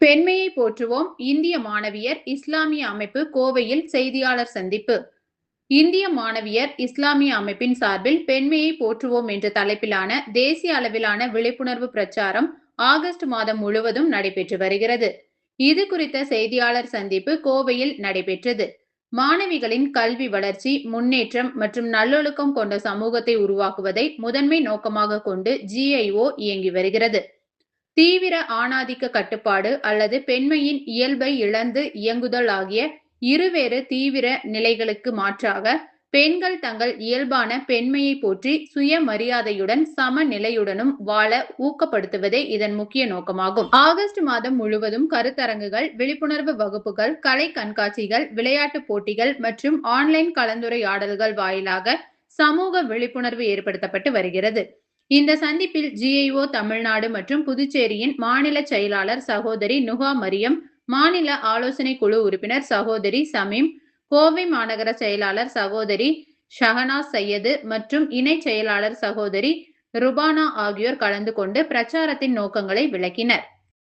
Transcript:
பெண்மையை போற்றுவோம் இந்திய மாணவியர் இஸ்லாமிய அமைப்பு கோவையில் செய்தியாளர் சந்திப்பு. இந்திய மாணவியர் இஸ்லாமிய அமைப்பின் சார்பில் பெண்மையை போற்றுவோம் என்ற தலைப்பிலான தேசிய அளவிலான விழிப்புணர்வு பிரச்சாரம் ஆகஸ்ட் மாதம் முழுவதும் நடைபெற்று வருகிறது. இது குறித்த செய்தியாளர் சந்திப்பு கோவையில் நடைபெற்றது. மாணவிகளின் கல்வி வளர்ச்சி, முன்னேற்றம் மற்றும் நல்லொழுக்கம் கொண்ட சமூகத்தை உருவாக்குவதை முதன்மை நோக்கமாக கொண்டு GIO இயங்கி வருகிறது. தீவிர ஆணாதிக்க கட்டுப்பாடு அல்லது பெண்மையின் இயல்பை இழந்து இயங்குதல் ஆகிய இருவேறு தீவிர நிலைகளுக்கு மாற்றாக பெண்கள் தங்கள் இயல்பான பெண்மையை போற்றி சுயமரியாதையுடன் சமநிலையுடனும் வாழ ஊக்கப்படுத்துவதே இதன் முக்கிய நோக்கமாகும். ஆகஸ்ட் மாதம் முழுவதும் கருத்தரங்குகள், விழிப்புணர்வு வகுப்புகள், கலை கண்காட்சிகள், விளையாட்டுப் போட்டிகள் மற்றும் ஆன்லைன் கலந்துரையாடல்கள் வாயிலாக சமூக விழிப்புணர்வு ஏற்படுத்தப்பட்டு வருகிறது. இந்த சந்திப்பில் GIO தமிழ்நாடு மற்றும் புதுச்சேரியின் மாநில செயலாளர் சகோதரி நுகா மரியம், மாநில ஆலோசனை குழு உறுப்பினர் சகோதரி சமீம், கோவை மாநகர செயலாளர் சகோதரி ஷஹனாஸ் சையது மற்றும் இணை செயலாளர் சகோதரி ருபானா ஆகியோர் கலந்து கொண்டு பிரச்சாரத்தின் நோக்கங்களை விளக்கினர்.